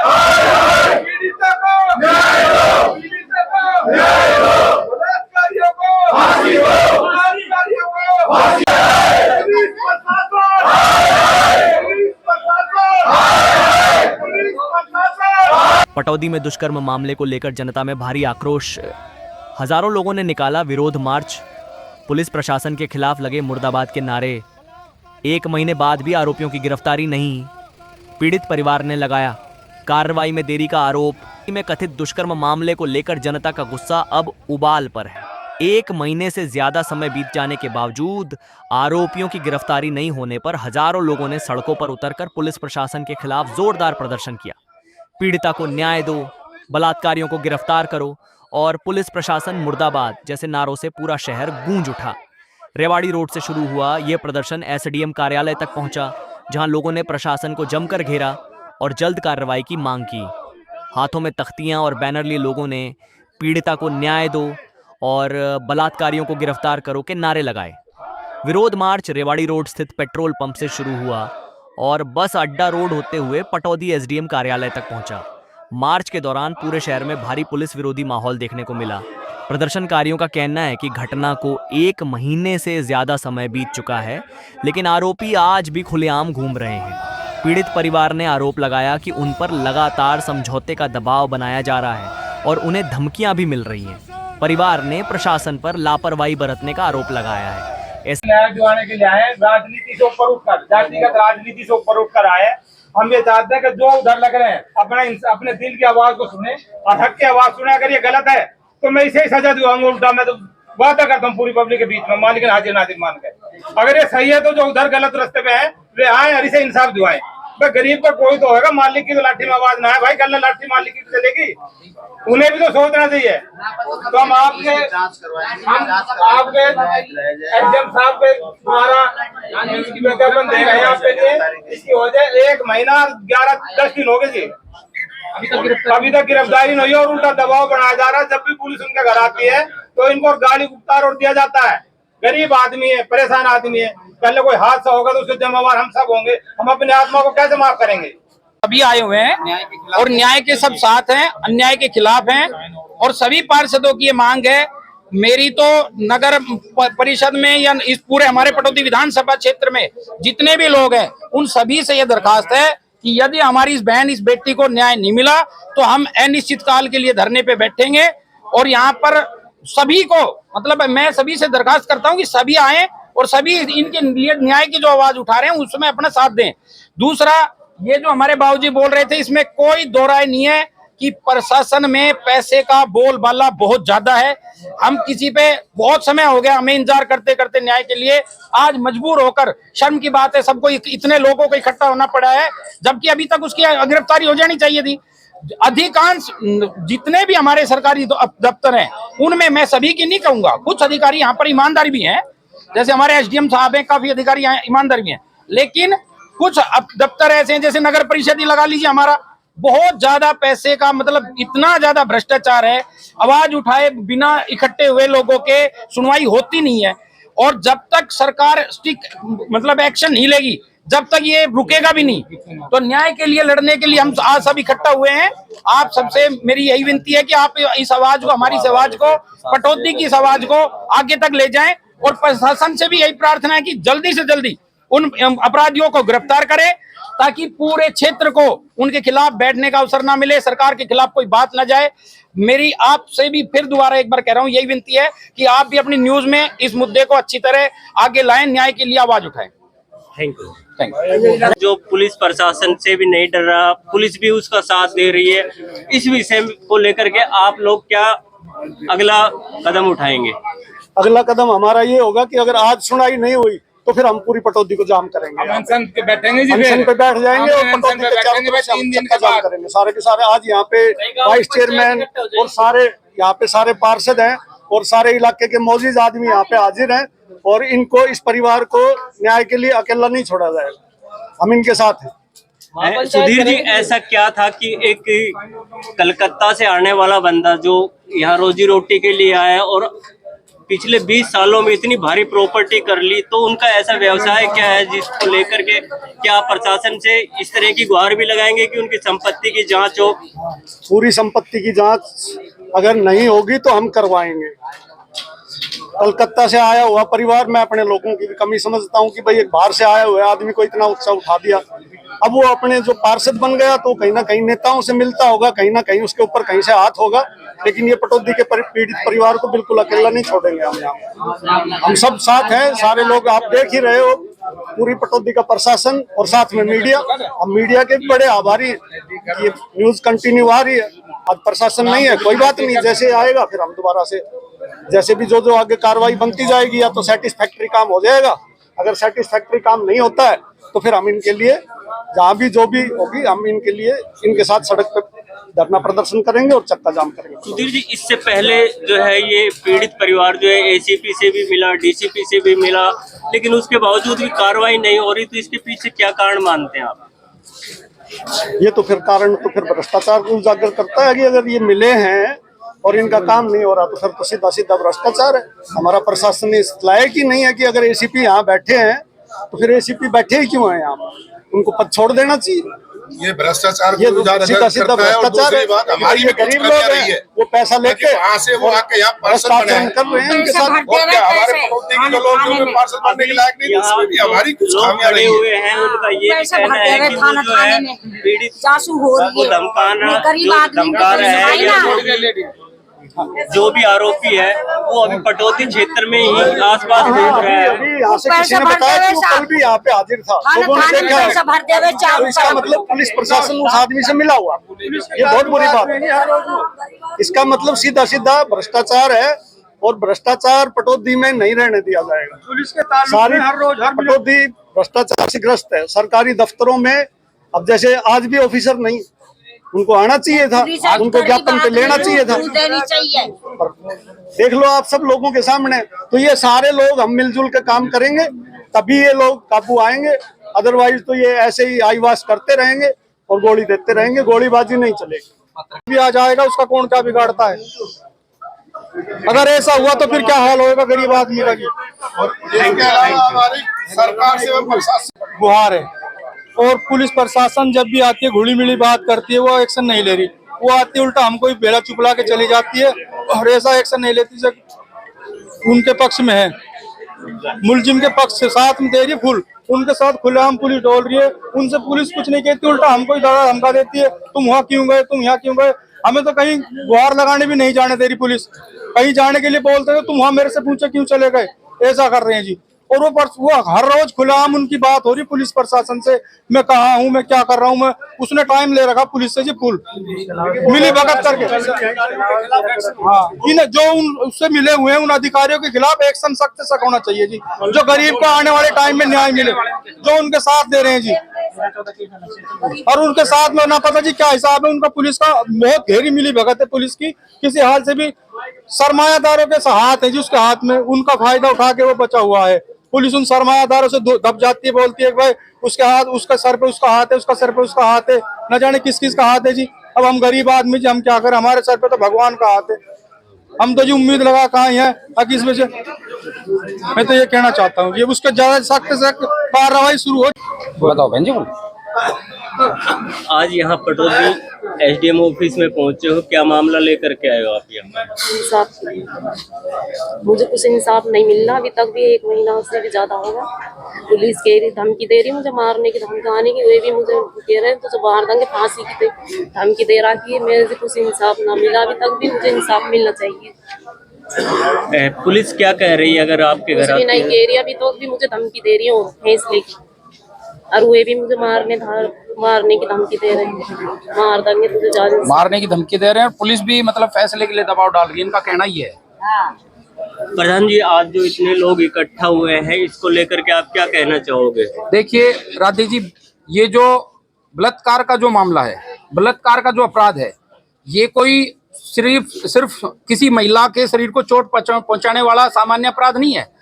पीड़िता को न्याय दो, पीड़िता को न्याय दो, बलात्कारियों को फांसी दो, बलात्कारियों को फांसी दो, पुलिस प्रशासन, पुलिस प्रशासन, पुलिस प्रशासन। पटौदी में दुष्कर्म मामले को लेकर जनता में भारी आक्रोश। हजारों लोगों ने निकाला विरोध मार्च। पुलिस प्रशासन के खिलाफ लगे मुर्दाबाद के नारे। 1 महीने बाद भी आरोपियों की गिरफ्तारी नहीं। पीड़ित परिवार ने लगाया कार्रवाई में देरी का आरोप। में कथित दुष्कर्म मामले को लेकर जनता का गुस्सा अब उबाल पर है। 1 महीने से ज्यादा समय बीत जाने के बावजूद आरोपियों की गिरफ्तारी नहीं होने पर हजारों लोगों ने सड़कों पर उतरकर पुलिस प्रशासन के खिलाफ जोरदार प्रदर्शन किया। पीड़िता को न्याय दो, बलात्कारियों को गिरफ्तार करो और पुलिस प्रशासन मुर्दाबाद जैसे नारों से पूरा शहर गूंज उठा। रेवाड़ी रोड से शुरू हुआ यह प्रदर्शन एसडीएम कार्यालय तक पहुंचा, जहां लोगों ने प्रशासन को जमकर घेरा और जल्द कार्रवाई की मांग की। हाथों में तख्तियां और बैनर लिए लोगों ने पीड़िता को न्याय दो और बलात्कारियों को गिरफ्तार करो के नारे लगाए। विरोध मार्च रेवाड़ी रोड स्थित पेट्रोल पंप से शुरू हुआ और बस अड्डा रोड होते हुए पटौदी एसडीएम कार्यालय तक पहुंचा। मार्च के दौरान पूरे शहर में भारी पुलिस विरोधी माहौल देखने को मिला। प्रदर्शनकारियों का कहना है कि घटना को 1 महीने से ज्यादा समय बीत चुका है, लेकिन आरोपी आज भी खुलेआम घूम रहे हैं। पीड़ित परिवार ने आरोप लगाया कि उन पर लगातार समझौते का दबाव बनाया जा रहा है और उन्हें धमकियां भी मिल रही हैं। परिवार ने प्रशासन पर लापरवाही बरतने का आरोप लगाया है। न्याय दिलाने के लिए आए, राजनीति से ऊपर उठकर, जातिगत राजनीति से ऊपर उठकर आए। हम ये चाहते हैं कि जो उधर लग रहे हैं अपने दिल की आवाज को सुने और हक की आवाज सुने। अगर ये गलत है तो मैं इसे ही सजा दिलाऊंगा। उल्टा मैं तो वादा करता हूँ पूरी पब्लिक के बीच में, मालिक हाजिर नाजिर मान के। अगर ये सही है तो जो उधर गलत रास्ते पे है वे आए और इसे इंसाफ दिलाएं। भाई गरीब का कोई तो होगा, मालिक की तो लाठी में आवाज ना है। भाई कल लाठी मालिक की चलेगी, उन्हें भी तो सोचना चाहिए। तो हम आपके एसडीएम साहब के द्वारा विज्ञापन दे रहे हैं आपके लिए। इसकी वजह 1 महीना 11-10 दिन हो गए जी, अभी तक गिरफ्तारी नहीं और उल्टा दबाव बनाया जा रहा है। जब भी पुलिस उनके घर आती है तो इनको गाड़ी उतार और दिया जाता है। गरीब आदमी है, परेशान आदमी है, पहले कोई हादसा होगा तो उसके जिम्मेवार हम सब होंगे। हम अपने आत्मा को कैसे माफ करेंगे? अभी आए हुए हैं और न्याय के सब साथ हैं, अन्याय के खिलाफ हैं और सभी पार्षदों की ये मांग है। मेरी तो नगर परिषद में या इस पूरे हमारे पटौदी विधानसभा क्षेत्र में जितने भी लोग हैं उन सभी से ये दरखास्त है कि यदि हमारी इस बहन इस बेटी को न्याय नहीं मिला तो हम अनिश्चित काल के लिए धरने पे बैठेंगे। और यहाँ पर सभी को मतलब मैं सभी से दरखास्त करता हूँ कि सभी आए और सभी इनके लिए न्याय की जो आवाज उठा रहे हैं उसमें अपना साथ दें। दूसरा, ये जो हमारे बाबूजी बोल रहे थे इसमें कोई दो राय नहीं है कि प्रशासन में पैसे का बोलबाला बहुत ज्यादा है। हम किसी पे बहुत समय हो गया हमें इंतजार करते करते न्याय के लिए, आज मजबूर होकर, शर्म की बात है सबको इतने लोगों को इकट्ठा होना पड़ा है, जबकि अभी तक उसकी गिरफ्तारी हो जानी चाहिए थी। अधिकांश जितने भी हमारे सरकारी दफ्तर हैं उनमें मैं सभी की नहीं कहूंगा, कुछ अधिकारी यहाँ पर ईमानदार भी हैं, जैसे हमारे एसडीएम साहब हैं, काफी अधिकारी यहाँ ईमानदार भी हैं। लेकिन कुछ दफ्तर ऐसे हैं जैसे नगर परिषद ही लगा लीजिए, हमारा बहुत ज्यादा पैसे का मतलब इतना ज्यादा भ्रष्टाचार है, आवाज उठाए बिना इकट्ठे हुए लोगों के सुनवाई होती नहीं है। और जब तक सरकार स्टिक मतलब एक्शन नहीं लेगी जब तक ये रुकेगा भी नहीं। तो न्याय के लिए लड़ने के लिए हम आज सब इकट्ठा हुए हैं। आप सबसे मेरी यही विनती है कि आप इस आवाज को, हमारी इस आवाज को, पटौदी की इस आवाज को आगे तक ले जाएं और प्रशासन से भी यही प्रार्थना है कि जल्दी से जल्दी उन अपराधियों को गिरफ्तार करें ताकि पूरे क्षेत्र को उनके खिलाफ बैठने का अवसर ना मिले, सरकार के खिलाफ कोई बात ना जाए। मेरी आपसे भी फिर दोबारा एक बार कह रहा हूं, यही विनती है कि आप भी अपनी न्यूज में इस मुद्दे को अच्छी तरह आगे लाएं, न्याय के लिए आवाज उठाएं। Thank you. जो पुलिस प्रशासन से भी नहीं डर रहा, पुलिस भी उसका साथ दे रही है, इस विषय को लेकर के आप लोग क्या अगला कदम उठाएंगे? अगला कदम हमारा ये होगा कि अगर आज सुनवाई नहीं हुई तो फिर हम पूरी पटौदी को जाम करेंगे, अनशन पे बैठेंगे जी, अनशन पे बैठ जाएंगे और पटौदी के चारों तरफ 3 दिन का जाम करेंगे सारे के सारे। आज यहाँ पे वाइस चेयरमैन और सारे यहाँ पे सारे पार्षद हैं और सारे इलाके के मौजूद आदमी यहाँ पे हाजिर हैं और इनको, इस परिवार को न्याय के लिए अकेला नहीं छोड़ा जाएगा, हम इनके साथ हैं। सुधीर जी, ऐसा क्या था कि एक कलकत्ता से आने वाला बंदा जो यहाँ रोजी रोटी के लिए आया और पिछले 20 सालों में इतनी भारी प्रॉपर्टी कर ली, तो उनका ऐसा व्यवसाय क्या है जिसको लेकर के क्या प्रशासन से इस तरह की गुहार भी लगाएंगे कि उनकी संपत्ति की जांच हो? पूरी संपत्ति की जांच अगर नहीं होगी तो हम करवाएंगे। कलकत्ता से आया हुआ परिवार, मैं अपने लोगों की भी कमी समझता हूँ कि भाई एक बाहर से आया हुआ आदमी को इतना उत्साह उठा दिया। अब वो अपने जो पार्षद बन गया तो कहीं ना कहीं नेताओं से मिलता होगा, कहीं ना कहीं उसके ऊपर कहीं से हाथ होगा, लेकिन ये पटौदी के पीड़ित परिवार को बिल्कुल अकेला नहीं छोड़ेंगे हम यहाँ। हम सब साथ हैं, सारे लोग आप देख ही रहे हो, पूरी पटौदी का प्रशासन और साथ में मीडिया। हम मीडिया के भी बड़े आभारी हैं। ये न्यूज कंटिन्यू आ रही है, आज प्रशासन नहीं है, कोई बात नहीं, जैसे आएगा फिर हम दोबारा से जैसे भी जो आगे कार्रवाई बनती जाएगी या तो सेटिस्फैक्ट्री काम हो जाएगा। अगर सेटिस्फैक्ट्री काम नहीं होता है तो फिर हम इनके लिए जहाँ भी जो भी होगी हम इनके लिए इनके साथ सड़क पे धरना प्रदर्शन करेंगे और चक्का जाम करेंगे। सुधीर जी, इससे पहले जो है ये पीड़ित परिवार जो है एसीपी से भी मिला, डीसीपी से भी मिला, लेकिन उसके बावजूद भी कार्रवाई नहीं हो रही, तो इसके पीछे क्या कारण मानते हैं आप? ये तो फिर कारण तो फिर भ्रष्टाचार को उजागर करता है कि अगर ये मिले हैं और इनका काम नहीं हो रहा तो फिर तो सीधा सीधा भ्रष्टाचार है। हमारा प्रशासन इस लायक ही नहीं है कि अगर एसीपी यहाँ बैठे हैं तो फिर एसीपी बैठे ही क्यों हैं यहाँ पर, उनको पद छोड़ देना चाहिए। ये भ्रष्टाचार ये सीधा सीधा भ्रष्टाचार है। हमारी ये गरीब लोग हैं, वो पैसा लेके वहाँ से वो आके यहाँ पार्षद बने हैं। कर रहे हैं इनके साथ। और क्या हमारे पड़ोसी के जो लोग जो उनमें पार्षद बनने के लायक नहीं, उसमें भी हमारी कुछ लोग खामियां खड़े रही हुए हैं, उनका ये भी कहना है कि वो जो है पीड़ित को धमका रहा है, जो भी आरोपी है वो अभी पटौदी क्षेत्र में ही आसपास घूम रहा है। अभी यहाँ से किसी ने बताया कि वो कल भी यहाँ पे हाजिर था, लोगों ने देखा है। तो इसका मतलब पुलिस प्रशासन उस आदमी से मिला हुआ, ये बहुत बुरी बात है। इसका मतलब सीधा सीधा भ्रष्टाचार है और भ्रष्टाचार पटौदी में नहीं रहने दिया जाएगा। पुलिस के सारी पटौदी भ्रष्टाचार से ग्रस्त है। सरकारी दफ्तरों में अब जैसे आज भी ऑफिसर नहीं, उनको आना चाहिए था, उनको ज्ञापन पे लेना चाहिए था। देख लो आप सब लोगों के सामने। तो ये सारे लोग हम मिलजुल के काम करेंगे तभी ये लोग काबू आएंगे, अदरवाइज तो ये ऐसे ही आईवास करते रहेंगे और गोली देते रहेंगे, गोलीबाजी नहीं चलेगी। भी आ जाएगा, उसका कौन क्या बिगाड़ता है। अगर ऐसा हुआ तो फिर क्या हाल होगा गरीब आदमी का। इसके अलावा हमारी सरकार से प्रशासन गुहार है और पुलिस प्रशासन जब भी आती है घुली मिली बात करती है, वो एक्शन नहीं ले रही। वो आती है उल्टा हमको ही बेड़ा चुपला के चली जाती है और ऐसा एक्शन नहीं लेती जब उनके पक्ष में है, मुलजिम के पक्ष से साथ में दे रही है फुल, उनके साथ खुलेआम पुलिस डोल रही है। उनसे पुलिस कुछ नहीं कहती, उल्टा हमको ही दड़ा धमका देती है, तुम वहाँ क्यों गए, तुम यहाँ क्यों गए। हमें तो कहीं गुहार लगाने भी नहीं जाने दे रही पुलिस, कहीं जाने के लिए बोलते हैं तुम वहाँ मेरे से पूछे क्यों चले गए, ऐसा कर रहे हैं जी। और वो हर रोज खुलेआम उनकी बात हो रही पुलिस प्रशासन से, मैं कहाँ हूँ, मैं क्या कर रहा हूँ। मैं उसने टाइम ले रखा पुलिस से जी फुल मिली भगत करके। हाँ, इन जो उससे मिले हुए हैं उन अधिकारियों के खिलाफ एक्शन सख्त से सख्त होना चाहिए जी, जो गरीब को आने वाले टाइम में न्याय मिले, जो उनके साथ दे रहे हैं जी। और उनके साथ में ना पता जी क्या हिसाब है उनका, पुलिस का बहुत गहरी मिली भगत है पुलिस की। किसी हाल से भी सरमायादारों के हाथ है जी उसके हाथ में, उनका फायदा उठा के वो बचा हुआ है। पुलिस उन सरमायादारों से दब जाती है, बोलती है भाई उसके हाथ, उसका सर पे उसका हाथ है, उसका सर पे उसका हाथ है, न जाने किस किस का हाथ है जी। अब हम गरीब आदमी जी हम क्या करें, हमारे सर पे तो भगवान का हाथ है, हम तो जी उम्मीद लगा कहाँ है किस वजह। मैं तो ये कहना चाहता हूँ ये उसका ज्यादा सख्त से कार्रवाई शुरू हो। बताओ बहन जी। आज यहाँ पटौदी एसडीएम ऑफिस में पहुंचे हो, क्या मामला लेकर के आए हो आप यहाँ? इंसाफ के लिए मुझे कुछ इंसाफ नहीं मिल रहा अभी तक भी, 1 महीना से भी ज्यादा होगा। पुलिस कह रही धमकी दे रही मुझे, मारने की धमकाने की, वे भी मुझे कह रहे हैं तो मार देंगे, फांसी की धमकी दे रहा कि मेरे से कुछ इंसाफ ना मिला अभी तक भी, मुझे इंसाफ मिलना चाहिए। पुलिस क्या कह रही है अगर आपके घर? कुछ भी नहीं कह रही अभी तो, भी मुझे धमकी दे रही है फैसले की, और वे भी मुझे मारने की धमकी दे रहे हैं, मार देंगे तुझे ज्यादा, मारने की धमकी दे रहे हैं। पुलिस भी मतलब फैसले के लिए दबाव डाल रही है, इनका कहना ही है। प्रधान जी, आज जो इतने लोग इकट्ठा हुए हैं इसको लेकर के आप क्या कहना चाहोगे? देखिए राधे जी, ये जो बलात्कार का जो मामला है, बलात्कार का जो अपराध है, ये कोई सिर्फ किसी महिला के शरीर को चोट पहुंचाने वाला सामान्य अपराध नहीं है।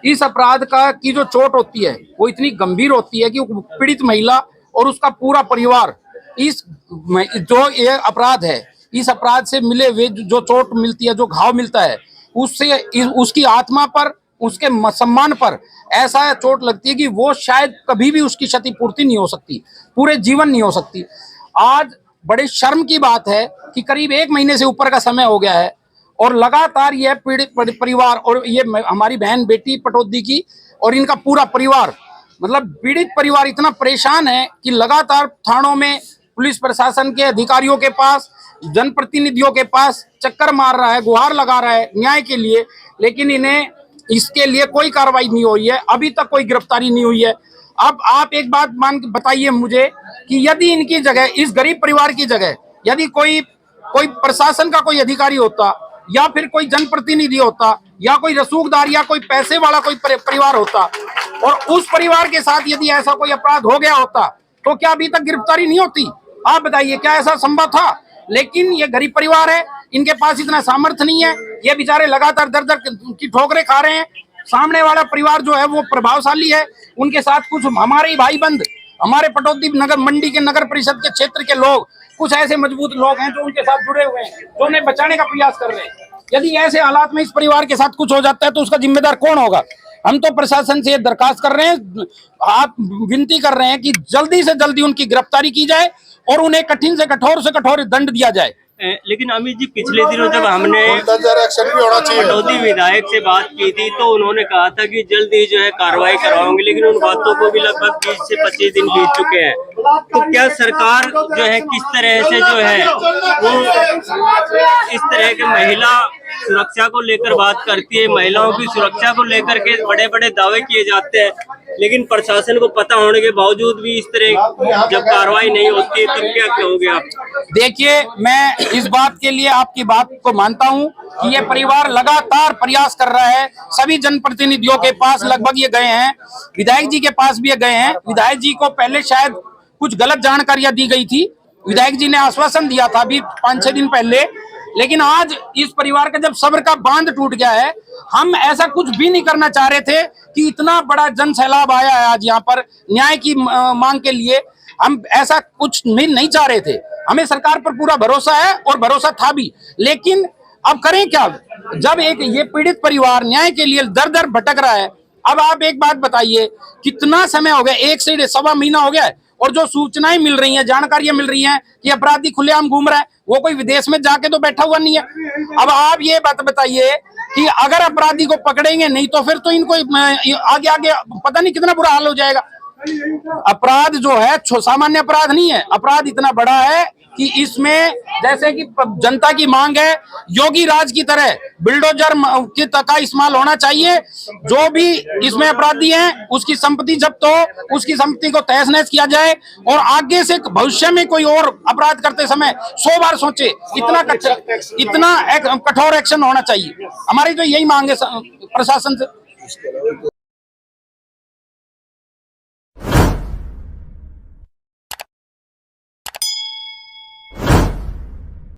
इस अपराध का की जो चोट होती है वो इतनी गंभीर होती है कि पीड़ित महिला और उसका पूरा परिवार इस जो ये अपराध है, इस अपराध से मिले हुए जो चोट मिलती है, जो घाव मिलता है, उसकी आत्मा पर, उसके सम्मान पर ऐसा चोट लगती है कि वो शायद कभी भी उसकी क्षतिपूर्ति नहीं हो सकती, पूरे जीवन नहीं हो सकती। आज बड़े शर्म की बात है कि करीब 1 महीने से ऊपर का समय हो गया है और लगातार यह पीड़ित परिवार और ये हमारी बहन बेटी पटौदी की और इनका पूरा परिवार, मतलब पीड़ित परिवार इतना परेशान है कि लगातार थानों में, पुलिस प्रशासन के अधिकारियों के पास, जनप्रतिनिधियों के पास चक्कर मार रहा है, गुहार लगा रहा है न्याय के लिए, लेकिन इन्हें इसके लिए कोई कार्रवाई नहीं हुई है, अभी तक कोई गिरफ्तारी नहीं हुई है। अब आप एक बात बताइए मुझे कि यदि इनकी जगह, इस गरीब परिवार की जगह यदि कोई प्रशासन का कोई अधिकारी होता या फिर कोई जनप्रतिनिधि होता या कोई रसूखदार या कोई पैसे वाला कोई परिवार होता और उस परिवार के साथ यदि ऐसा कोई अपराध हो गया होता तो क्या अभी तक गिरफ्तारी नहीं होती? आप बताइए, क्या ऐसा संभव था? लेकिन ये गरीब परिवार है, इनके पास इतना सामर्थ्य नहीं है, ये बेचारे लगातार दर दर की ठोकरें खा रहे हैं। सामने वाला परिवार जो है वो प्रभावशाली है, उनके साथ कुछ हमारे ही भाई बंद, हमारे पटौदी नगर मंडी के नगर परिषद के क्षेत्र के लोग, कुछ ऐसे मजबूत लोग हैं जो उनके साथ जुड़े हुए हैं, जो उन्हें बचाने का प्रयास कर रहे हैं। यदि ऐसे हालात में इस परिवार के साथ कुछ हो जाता है तो उसका जिम्मेदार कौन होगा? हम तो प्रशासन से दरखास्त कर रहे हैं, आप विनती कर रहे हैं कि जल्दी से जल्दी उनकी गिरफ्तारी की जाए और उन्हें कठिन से कठोर दंड दिया जाए। लेकिन अमित जी, पिछले दिनों जब हमने एक्शन भी होना चाहिए। पटौदी विधायक से बात की थी तो उन्होंने कहा था कि जल्द ही जो है कार्रवाई करवाएंगे, लेकिन उन बातों को भी लगभग 20 से 25 दिन बीत चुके हैं। तो क्या सरकार जो है किस तरह से जो है वो इस तरह के महिला सुरक्षा को लेकर बात करती है? महिलाओं की सुरक्षा को लेकर के बड़े बड़े दावे किए जाते हैं, लेकिन प्रशासन को पता होने के बावजूद भी इस तरह जब कार्रवाई नहीं होती है, तब क्या कहोगे आप? देखिए, मैं इस बात के लिए आपकी बात को मानता हूं कि ये परिवार लगातार प्रयास कर रहा है। सभी जनप्रतिनिधियों के पास लगभग ये गए हैं, विधायक जी के पास भी ये गए हैं। विधायक जी को पहले शायद कुछ गलत जानकारियां दी गई थी, विधायक जी ने आश्वासन दिया था अभी 5-6 दिन पहले, लेकिन आज इस परिवार का जब सब्र का बांध टूट गया है, हम ऐसा कुछ भी नहीं करना चाह रहे थे कि इतना बड़ा जन सैलाब आया है आज यहाँ पर न्याय की मांग के लिए। हम ऐसा कुछ नहीं चाह रहे थे, हमें सरकार पर पूरा भरोसा है और भरोसा था भी, लेकिन अब करें क्या? जब एक ये पीड़ित परिवार न्याय के लिए दर दर भटक रहा है। अब आप एक बात बताइए, कितना समय हो गया, 1 से 1.25 महीना हो गया है, और जो सूचनाएं मिल रही हैं, जानकारियां मिल रही हैं कि अपराधी खुलेआम घूम रहा है, वो कोई विदेश में जाके तो बैठा हुआ नहीं है। अब आप ये बात बताइए कि अगर अपराधी को पकड़ेंगे नहीं तो फिर तो इनको आगे आगे पता नहीं कितना बुरा हाल हो जाएगा। अपराध जो है सामान्य अपराध नहीं है, अपराध इतना बड़ा है कि इसमें जैसे कि जनता की मांग है, योगी राज की तरह बिल्डोजर की का इस्तेमाल होना चाहिए। जो भी इसमें अपराधी हैं उसकी संपत्ति जब्त हो, उसकी संपत्ति को तहस नहस किया जाए और आगे से भविष्य में कोई और अपराध करते समय 100 बार सोचे। इतना कठोर एक्शन होना चाहिए। हमारी तो यही मांग है प्रशासन से।